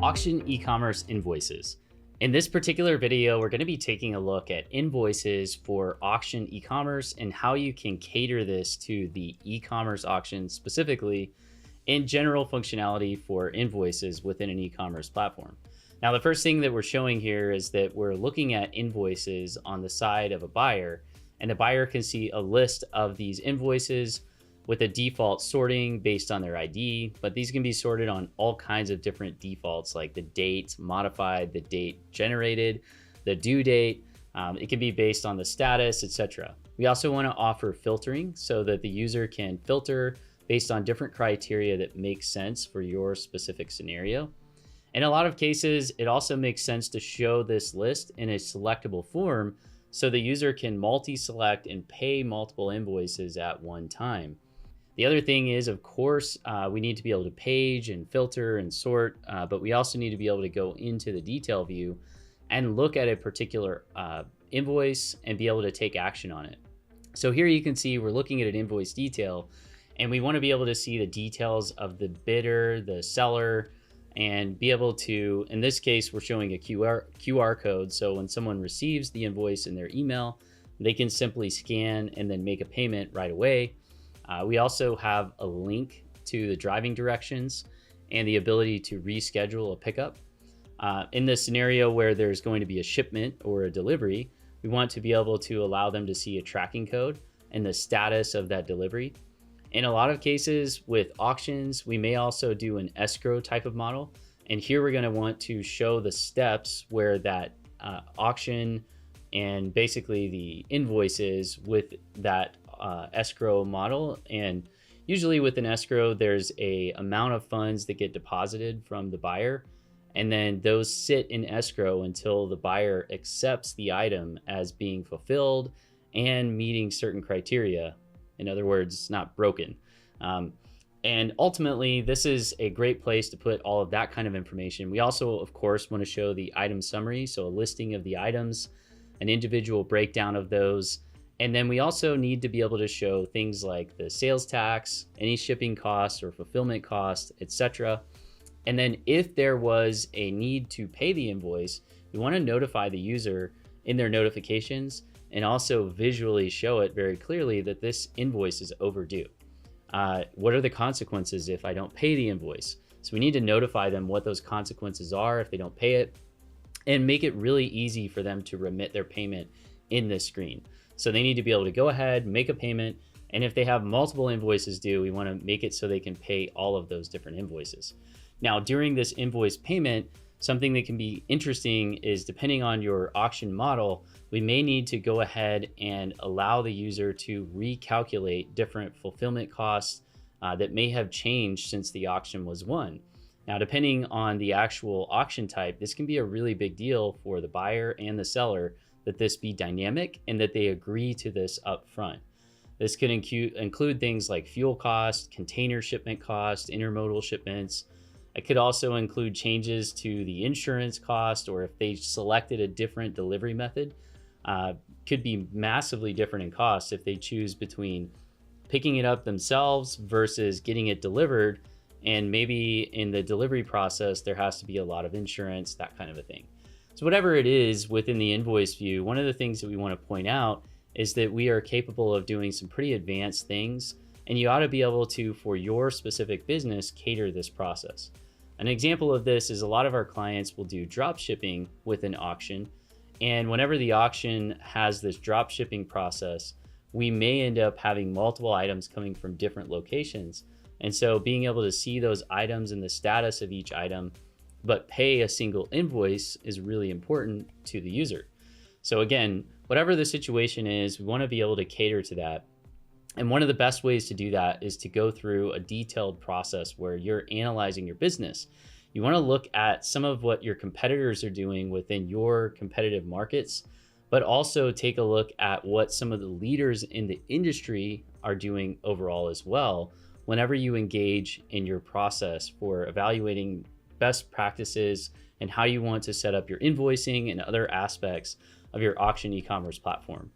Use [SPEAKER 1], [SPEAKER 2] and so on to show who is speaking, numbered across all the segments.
[SPEAKER 1] Auction e-commerce invoices. In this particular video, we're going to be taking a look at invoices for auction e-commerce and how you can cater this to the e-commerce auction specifically in general functionality for invoices within an e-commerce platform. Now, the first thing that we're showing here is that we're looking at invoices on the side of a buyer, and the buyer can see a list of these invoices with a default sorting based on their ID, but these can be sorted on all kinds of different defaults like the date modified, the date generated, the due date. It can be based on the status, etc. We also want to offer filtering so that the user can filter based on different criteria that make sense for your specific scenario. In a lot of cases, it also makes sense to show this list in a selectable form so the user can multi-select and pay multiple invoices at one time. The other thing is, of course, we need to be able to page and filter and sort, but we also need to be able to go into the detail view and look at a particular invoice and be able to take action on it. So here you can see we're looking at an invoice detail, and we want to be able to see the details of the bidder, the seller, and be able to, in this case, we're showing a QR code. So when someone receives the invoice in their email, they can simply scan and then make a payment right away. We also have a link to the driving directions and the ability to reschedule a pickup. In this scenario where there's going to be a shipment or a delivery, we want to be able to allow them to see a tracking code and the status of that delivery. In a lot of cases with auctions, we may also do an escrow type of model. And here we're going to want to show the steps where that auction and basically the invoices with that escrow model. And usually with an escrow, there's a amount of funds that get deposited from the buyer, and then those sit in escrow until the buyer accepts the item as being fulfilled and meeting certain criteria. In other words, it's not broken. And ultimately, this is a great place to put all of that kind of information. We also, of course, want to show the item summary, so a listing of the items, an individual breakdown of those. And then we also need to be able to show things like the sales tax, any shipping costs or fulfillment costs, etc. And then if there was a need to pay the invoice, we want to notify the user in their notifications and also visually show it very clearly that this invoice is overdue. What are the consequences if I don't pay the invoice? So we need to notify them what those consequences are if they don't pay it, and make it really easy for them to remit their payment in this screen. So they need to be able to go ahead, make a payment, and if they have multiple invoices due, we want to make it so they can pay all of those different invoices. Now, during this invoice payment, something that can be interesting is, depending on your auction model, we may need to go ahead and allow the user to recalculate different fulfillment costs that may have changed since the auction was won. Now, depending on the actual auction type, this can be a really big deal for the buyer and the seller that this be dynamic and that they agree to this up front. This could include things like fuel cost, container shipment cost, intermodal shipments. It could also include changes to the insurance cost, or if they selected a different delivery method, could be massively different in cost if they choose between picking it up themselves versus getting it delivered. And maybe in the delivery process, there has to be a lot of insurance, that kind of a thing. So whatever it is within the invoice view, one of the things that we want to point out is that we are capable of doing some pretty advanced things, and you ought to be able to, for your specific business, cater this process. An example of this is a lot of our clients will do drop shipping with an auction. And whenever the auction has this drop shipping process, we may end up having multiple items coming from different locations. And so being able to see those items and the status of each item, but pay a single invoice, is really important to the user. So again, whatever the situation is, we want to be able to cater to that. And one of the best ways to do that is to go through a detailed process where you're analyzing your business. You want to look at some of what your competitors are doing within your competitive markets, but also take a look at what some of the leaders in the industry are doing overall as well, whenever you engage in your process for evaluating best practices and how you want to set up your invoicing and other aspects of your auction e-commerce platform.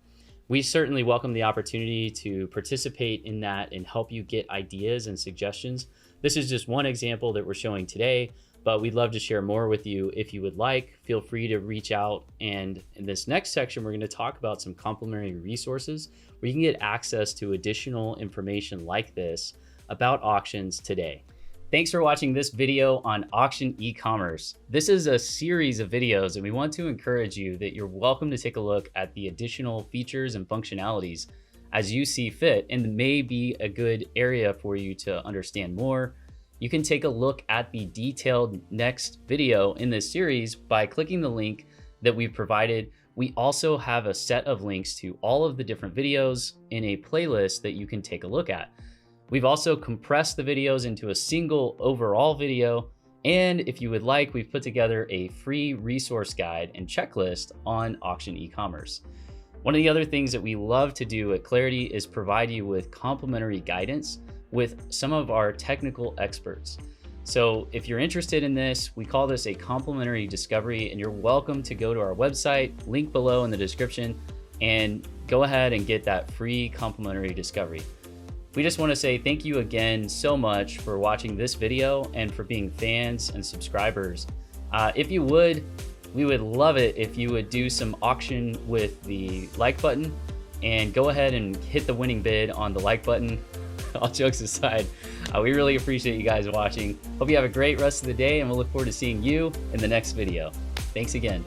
[SPEAKER 1] We certainly welcome the opportunity to participate in that and help you get ideas and suggestions. This is just one example that we're showing today, but we'd love to share more with you. If you would like, feel free to reach out. And in this next section, we're going to talk about some complementary resources where you can get access to additional information like this about auctions today. Thanks for watching this video on auction e-commerce. This is a series of videos, and we want to encourage you that you're welcome to take a look at the additional features and functionalities as you see fit, and may be a good area for you to understand more. You can take a look at the detailed next video in this series by clicking the link that we've provided. We also have a set of links to all of the different videos in a playlist that you can take a look at. We've also compressed the videos into a single overall video. And if you would like, we've put together a free resource guide and checklist on auction e-commerce. One of the other things that we love to do at Clarity is provide you with complimentary guidance with some of our technical experts. So if you're interested in this, we call this a complimentary discovery, and you're welcome to go to our website, link below in the description, and go ahead and get that free complimentary discovery. We just want to say thank you again so much for watching this video and for being fans and subscribers. If you would, we would love it if you would do some auction with the like button and go ahead and hit the winning bid on the like button. All jokes aside, we really appreciate you guys watching. Hope you have a great rest of the day, and we'll look forward to seeing you in the next video. Thanks again.